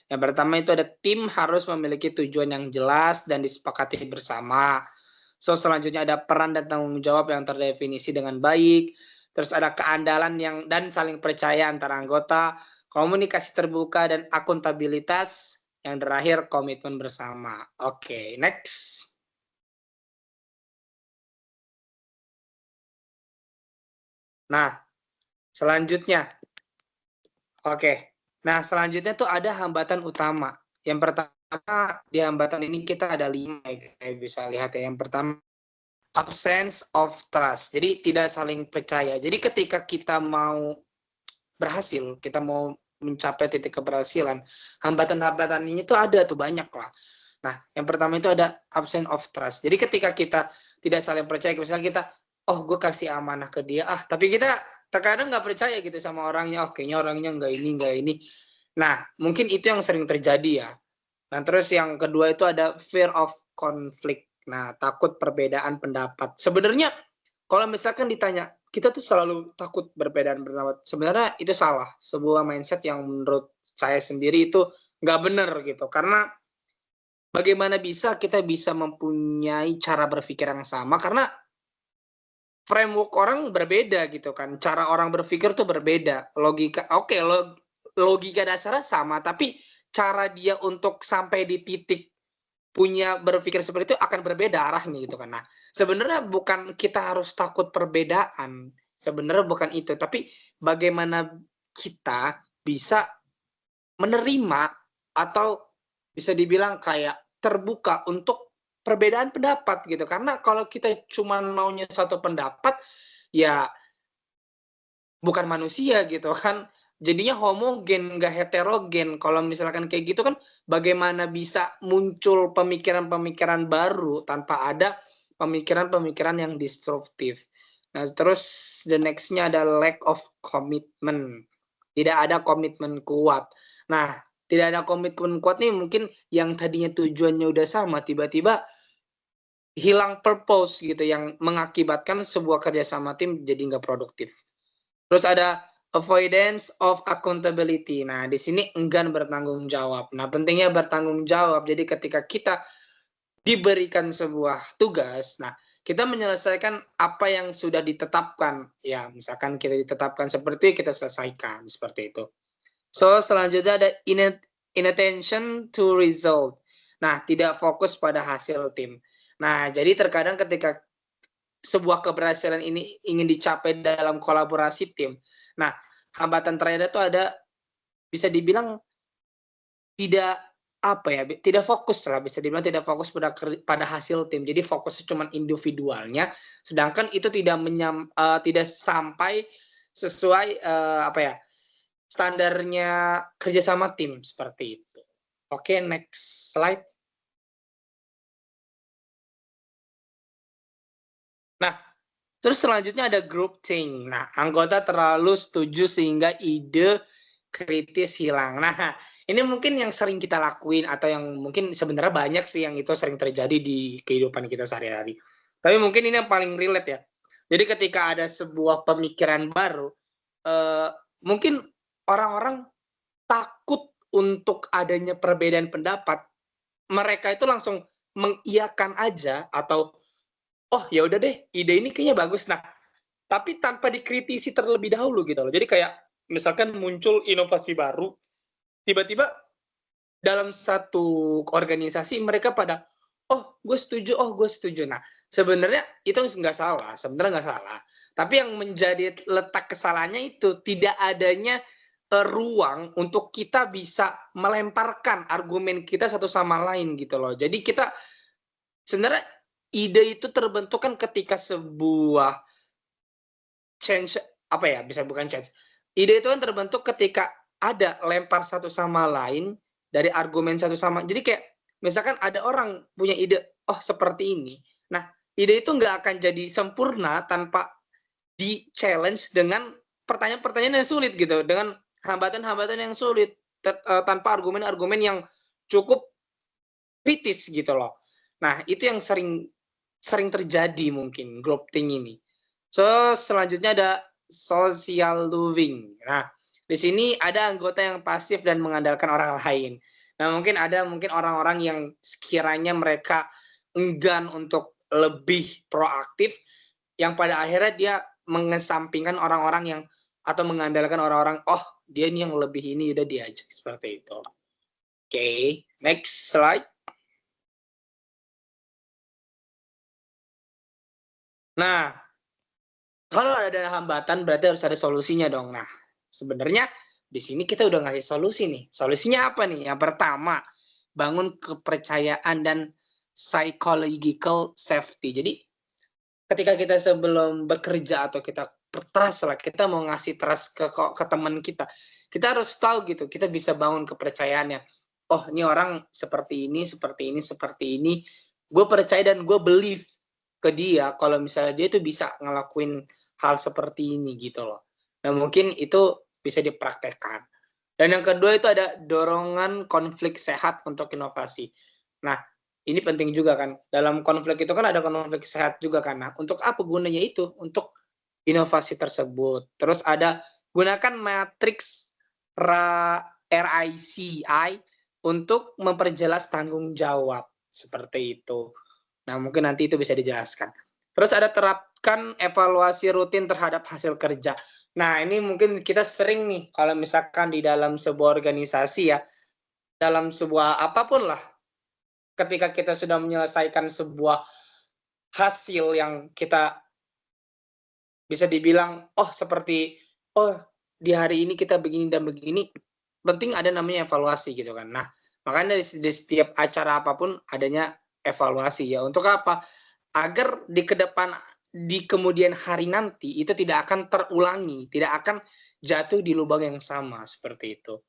Yang pertama itu ada tim harus memiliki tujuan yang jelas dan disepakati bersama. So selanjutnya ada peran dan tanggung jawab yang terdefinisi dengan baik. Terus ada keandalan dan saling percaya antara anggota, komunikasi terbuka dan akuntabilitas. Yang terakhir komitmen bersama. Oke, next. Nah, selanjutnya. Oke. Nah, selanjutnya tuh ada hambatan utama. Yang pertama, di hambatan ini kita ada 5 ya, bisa lihat ya. Yang pertama absence of trust. Jadi tidak saling percaya. Jadi ketika kita mau berhasil, kita mau mencapai titik keberhasilan, hambatan-hambatan ini tuh ada tuh banyak lah. Nah, yang pertama itu ada absence of trust. Jadi ketika kita tidak saling percaya, misalnya kita, oh gue kasih amanah ke dia, tapi kita terkadang nggak percaya gitu sama orangnya, oh kayaknya orangnya nggak ini. Nah, mungkin itu yang sering terjadi ya. Nah, terus yang kedua itu ada fear of conflict. Nah, takut perbedaan pendapat. Sebenarnya kalau misalkan ditanya, kita tuh selalu takut perbedaan pendapat. Sebenarnya itu salah. Sebuah mindset yang menurut saya sendiri itu nggak benar gitu. Karena bagaimana bisa kita bisa mempunyai cara berpikir yang sama? Karena framework orang berbeda gitu kan. Cara orang berpikir tuh berbeda. Logika dasarnya sama, tapi cara dia untuk sampai di titik punya berpikir seperti itu akan berbeda arahnya gitu kan. Nah, sebenarnya bukan kita harus takut perbedaan. Sebenarnya bukan itu, tapi bagaimana kita bisa menerima atau bisa dibilang kayak terbuka untuk perbedaan pendapat gitu. Karena kalau kita cuma maunya satu pendapat, ya bukan manusia gitu kan. Jadinya homogen, nggak heterogen. Kalau misalkan kayak gitu kan, bagaimana bisa muncul pemikiran-pemikiran baru tanpa ada pemikiran-pemikiran yang destruktif. Nah, terus the next-nya ada lack of commitment. Tidak ada komitmen kuat. Nah, tidak ada komitmen kuat nih mungkin yang tadinya tujuannya udah sama, tiba-tiba hilang purpose gitu, yang mengakibatkan sebuah kerjasama tim jadi nggak produktif. Terus ada avoidance of accountability. Nah, di sini enggan bertanggung jawab. Nah, pentingnya bertanggung jawab. Jadi ketika kita diberikan sebuah tugas, nah kita menyelesaikan apa yang sudah ditetapkan. Ya, misalkan kita ditetapkan seperti itu, kita selesaikan seperti itu. So, selanjutnya ada inattention to result. Nah, tidak fokus pada hasil tim. Nah, jadi terkadang ketika sebuah keberhasilan ini ingin dicapai dalam kolaborasi tim. Nah, hambatan terakhir itu ada, bisa dibilang tidak tidak fokus lah, bisa dibilang tidak fokus pada hasil tim. Jadi fokusnya cuma individualnya, sedangkan itu tidak sampai sesuai standarnya kerjasama tim seperti itu. Oke, next slide. Nah, terus selanjutnya ada group think. Nah, anggota terlalu setuju sehingga ide kritis hilang. Nah, ini mungkin yang sering kita lakuin atau yang mungkin sebenarnya banyak sih yang itu sering terjadi di kehidupan kita sehari-hari. Tapi mungkin ini yang paling relate ya. Jadi ketika ada sebuah pemikiran baru, mungkin orang-orang takut untuk adanya perbedaan pendapat. Mereka itu langsung mengiyakan aja atau oh ya udah deh, ide ini kayaknya bagus. Nah, tapi tanpa dikritisi terlebih dahulu gitu loh. Jadi kayak misalkan muncul inovasi baru, tiba-tiba dalam satu organisasi mereka pada oh gue setuju. Nah, sebenarnya itu nggak salah, tapi yang menjadi letak kesalahannya itu tidak adanya ruang untuk kita bisa melemparkan argumen kita satu sama lain gitu loh. Jadi kita sebenarnya ide itu terbentuk kan ketika sebuah change ide itu kan terbentuk ketika ada lempar satu sama lain dari argumen satu sama. Jadi kayak misalkan ada orang punya ide, oh seperti ini. Nah, ide itu nggak akan jadi sempurna tanpa di-challenge dengan pertanyaan-pertanyaan yang sulit gitu, dengan hambatan-hambatan yang sulit, tanpa argumen-argumen yang cukup kritis gitu loh. Nah, itu yang sering terjadi mungkin group think ini. So, selanjutnya ada social loving. Nah, di sini ada anggota yang pasif dan mengandalkan orang lain. Nah, mungkin orang-orang yang sekiranya mereka enggan untuk lebih proaktif, yang pada akhirnya dia mengesampingkan orang-orang yang atau mengandalkan orang-orang, oh dia ini yang lebih ini, udah diajak seperti itu. Oke, next slide. Nah, kalau ada hambatan berarti harus ada solusinya dong. Nah, sebenarnya di sini kita udah ngasih solusi nih. Solusinya apa nih? Yang pertama, bangun kepercayaan dan psychological safety. Jadi ketika kita sebelum bekerja atau kita trust lah, kita mau ngasih trust ke teman kita harus tahu gitu, kita bisa bangun kepercayaannya. Oh, ini orang seperti ini, seperti ini, seperti ini. Gue percaya dan gue believe ke dia kalau misalnya dia tuh bisa ngelakuin hal seperti ini gitu loh. Nah, mungkin itu bisa dipraktekkan. Dan yang kedua itu ada dorongan konflik sehat untuk inovasi. Nah, ini penting juga kan. Dalam konflik itu kan ada konflik sehat juga kan. Nah, untuk apa gunanya itu? Untuk inovasi tersebut. Terus ada gunakan matriks RICI untuk memperjelas tanggung jawab. Seperti itu. Nah, mungkin nanti itu bisa dijelaskan. Terus ada terapkan evaluasi rutin terhadap hasil kerja. Nah, ini mungkin kita sering nih, kalau misalkan di dalam sebuah organisasi ya, dalam sebuah apapun lah, ketika kita sudah menyelesaikan sebuah hasil yang kita bisa dibilang, oh seperti, oh di hari ini kita begini dan begini, penting ada namanya evaluasi gitu kan. Nah, makanya di setiap acara apapun adanya evaluasi ya. Untuk apa? Agar di kemudian hari nanti itu tidak akan terulangi, tidak akan jatuh di lubang yang sama seperti itu.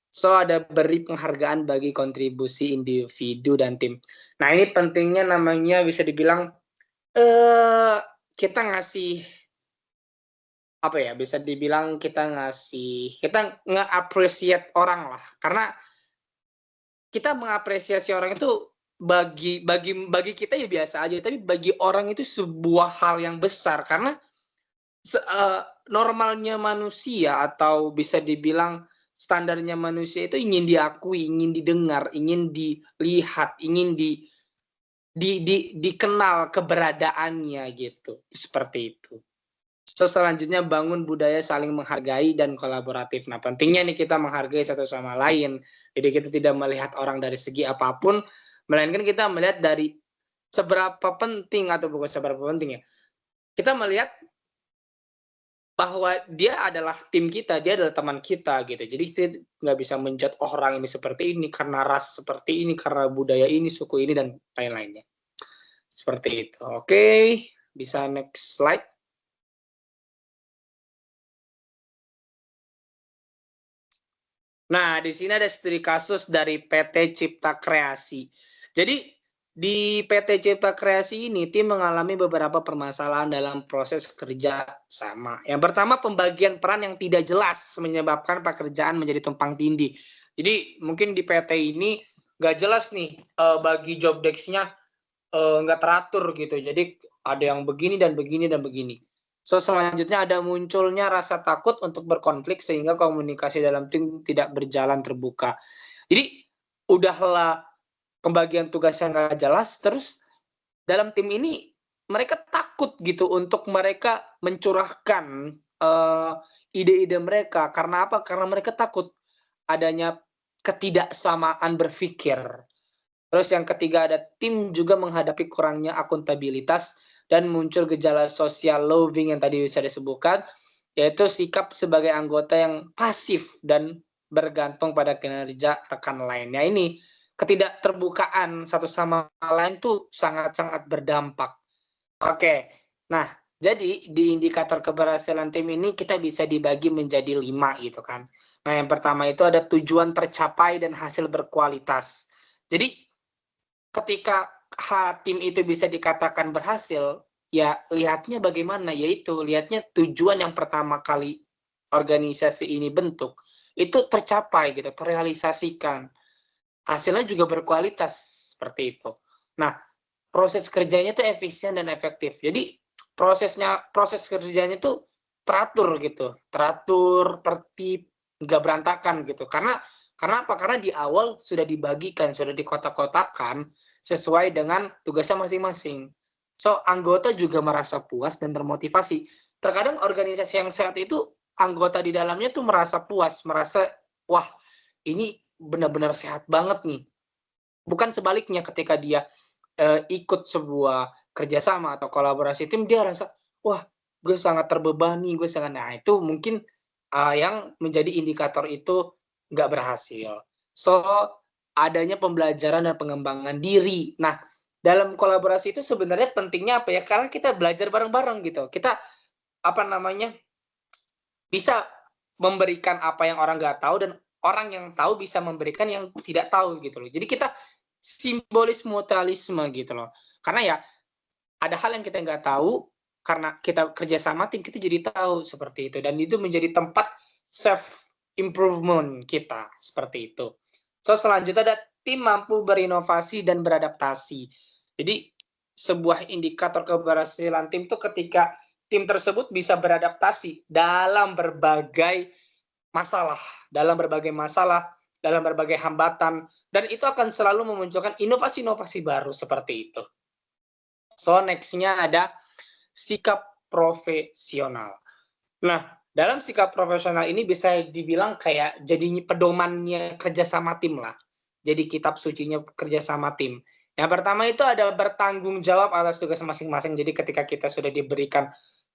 So, ada beri penghargaan bagi kontribusi individu dan tim. Nah, ini pentingnya namanya bisa dibilang kita ngasih apa ya, bisa dibilang kita nge-appreciate orang lah. Karena kita mengapresiasi orang itu bagi kita ya biasa aja, tapi bagi orang itu sebuah hal yang besar karena normalnya manusia atau bisa dibilang standarnya manusia itu ingin diakui, ingin didengar, ingin dilihat, ingin dikenal keberadaannya gitu. Seperti itu. So, selanjutnya bangun budaya saling menghargai dan kolaboratif. Nah, pentingnya nih kita menghargai satu sama lain. Jadi kita tidak melihat orang dari segi apapun, melainkan kita melihat dari seberapa penting atau bukan seberapa penting ya. Kita melihat bahwa dia adalah tim kita, dia adalah teman kita gitu. Jadi kita nggak bisa menjudge orang ini seperti ini karena ras seperti ini, karena budaya ini, suku ini, dan lain-lainnya. Seperti itu. Oke, bisa next slide. Nah, di sini ada studi kasus dari PT Cipta Kreasi. Jadi, di PT Cipta Kreasi ini, tim mengalami beberapa permasalahan dalam proses kerja sama. Yang pertama, pembagian peran yang tidak jelas menyebabkan pekerjaan menjadi tumpang tindih. Jadi, mungkin di PT ini nggak jelas nih, bagi job desk-nya nggak teratur gitu. Jadi, ada yang begini dan begini dan begini. So, selanjutnya ada munculnya rasa takut untuk berkonflik sehingga komunikasi dalam tim tidak berjalan terbuka. Jadi, udahlah pembagian tugas yang nggak jelas, terus dalam tim ini mereka takut gitu untuk mereka mencurahkan ide-ide mereka. Karena apa? Karena mereka takut adanya ketidaksamaan berpikir. Terus yang ketiga ada tim juga menghadapi kurangnya akuntabilitas dan muncul gejala social loathing yang tadi bisa disebutkan, yaitu sikap sebagai anggota yang pasif dan bergantung pada kinerja rekan lainnya. Ini ketidakterbukaan satu sama lain tuh sangat-sangat berdampak. Oke, nah jadi di indikator keberhasilan tim ini kita bisa dibagi menjadi 5 gitu kan. Nah yang pertama itu ada tujuan tercapai dan hasil berkualitas. Jadi ketika tim itu bisa dikatakan berhasil, ya lihatnya bagaimana, yaitu lihatnya tujuan yang pertama kali organisasi ini bentuk, itu tercapai gitu, terrealisasikan. Hasilnya juga berkualitas, seperti itu. Nah, proses kerjanya itu efisien dan efektif. Jadi proses kerjanya itu teratur gitu, teratur, tertib, nggak berantakan gitu. Karena apa? Karena di awal sudah dibagikan, sudah dikotak-kotakan sesuai dengan tugasnya masing-masing. So, anggota juga merasa puas dan termotivasi. Terkadang organisasi yang sehat itu, anggota di dalamnya tuh merasa puas, merasa, wah, ini benar-benar sehat banget nih. Bukan sebaliknya ketika dia ikut sebuah kerjasama atau kolaborasi tim, dia rasa, wah, gue sangat terbebani, gue sangat, nah itu mungkin yang menjadi indikator itu nggak berhasil. So, adanya pembelajaran dan pengembangan diri. Nah, dalam kolaborasi itu sebenarnya pentingnya apa ya? Karena kita belajar bareng-bareng gitu. Kita bisa memberikan apa yang orang nggak tahu dan orang yang tahu bisa memberikan yang tidak tahu gitu loh. Jadi kita simbolis mutualisme gitu loh. Karena ya ada hal yang kita nggak tahu, karena kita kerja sama tim kita jadi tahu seperti itu. Dan itu menjadi tempat self improvement kita seperti itu. So selanjutnya ada tim mampu berinovasi dan beradaptasi. Jadi sebuah indikator keberhasilan tim itu ketika tim tersebut bisa beradaptasi dalam berbagai masalah, dalam berbagai hambatan, dan itu akan selalu memunculkan inovasi-inovasi baru seperti itu. So, next-nya ada sikap profesional. Nah, dalam sikap profesional ini bisa dibilang kayak jadi pedomannya kerjasama tim lah. Jadi kitab sucinya kerjasama tim. Yang pertama itu ada bertanggung jawab atas tugas masing-masing. Jadi ketika kita sudah diberikan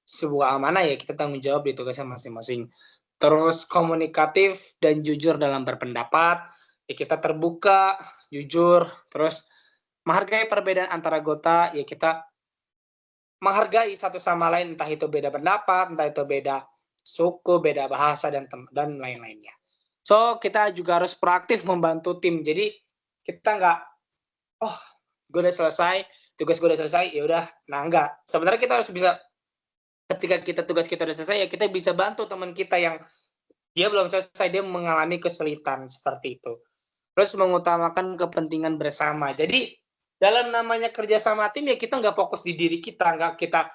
sebuah amanah ya kita tanggung jawab di tugasnya masing-masing. Terus komunikatif dan jujur dalam berpendapat. Ya kita terbuka, jujur, terus menghargai perbedaan antara anggota, ya kita menghargai satu sama lain, entah itu beda pendapat, entah itu beda suku, beda bahasa, dan lain-lainnya. So, kita juga harus proaktif membantu tim. Jadi, kita nggak, oh, gue udah selesai, tugas gue udah selesai, ya udah, nah enggak. Sebenarnya kita harus bisa, ketika tugas kita udah selesai, ya kita bisa bantu teman kita yang dia belum selesai, dia mengalami kesulitan, seperti itu. Terus mengutamakan kepentingan bersama. Jadi, dalam namanya kerjasama tim, ya kita nggak fokus di diri kita, nggak kita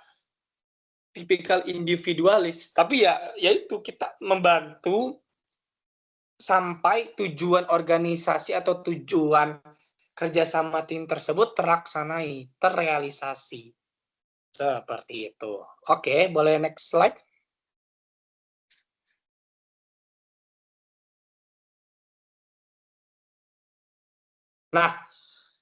tipikal individualis, tapi ya itu kita membantu sampai tujuan organisasi atau tujuan kerjasama tim tersebut terrealisasi. Seperti itu. Oke, boleh next slide. Nah,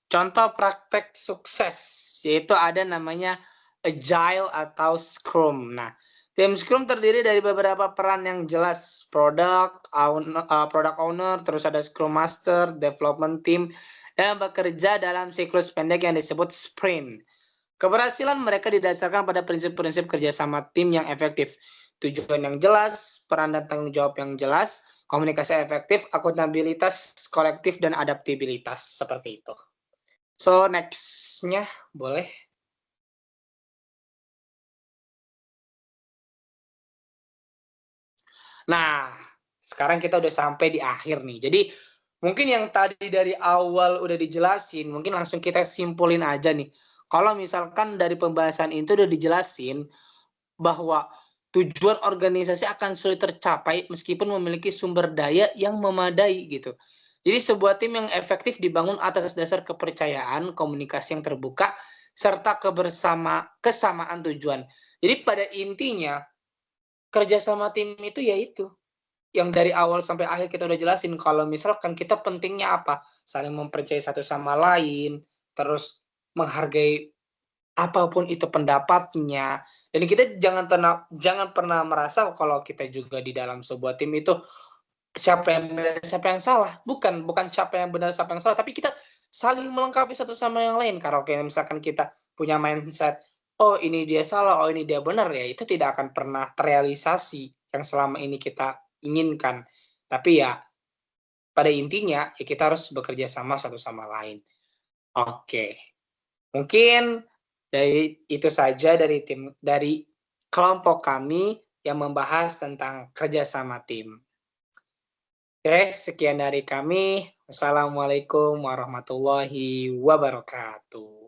contoh praktek sukses, yaitu ada namanya Agile atau Scrum. Nah, tim Scrum terdiri dari beberapa peran yang jelas, product owner, terus ada Scrum Master, development team, yang bekerja dalam siklus pendek yang disebut sprint. Keberhasilan mereka didasarkan pada prinsip-prinsip kerjasama tim yang efektif, tujuan yang jelas, peran dan tanggung jawab yang jelas, komunikasi efektif, akuntabilitas kolektif, dan adaptabilitas, seperti itu. So, next-nya boleh. Nah, sekarang kita udah sampai di akhir nih. Jadi, mungkin yang tadi dari awal udah dijelasin, mungkin langsung kita simpulin aja nih. Kalau misalkan dari pembahasan itu udah dijelasin bahwa tujuan organisasi akan sulit tercapai meskipun memiliki sumber daya yang memadai gitu. Jadi sebuah tim yang efektif dibangun atas dasar kepercayaan, komunikasi yang terbuka, serta kesamaan tujuan. Jadi pada intinya kerjasama tim itu yaitu yang dari awal sampai akhir kita udah jelasin. Kalau misalkan kita pentingnya apa, saling mempercayai satu sama lain, terus menghargai apapun itu pendapatnya, dan kita jangan pernah merasa kalau kita juga di dalam sebuah tim itu siapa yang benar siapa yang salah. Bukan siapa yang benar siapa yang salah, tapi kita saling melengkapi satu sama yang lain. Kalau misalkan kita punya mindset, oh ini dia salah, oh ini dia benar, ya itu tidak akan pernah terrealisasi yang selama ini kita inginkan. Tapi ya pada intinya ya kita harus bekerja sama satu sama lain. Oke. Mungkin itu saja dari kelompok kami yang membahas tentang kerjasama tim. Oke, sekian dari kami. Wassalamualaikum warahmatullahi wabarakatuh.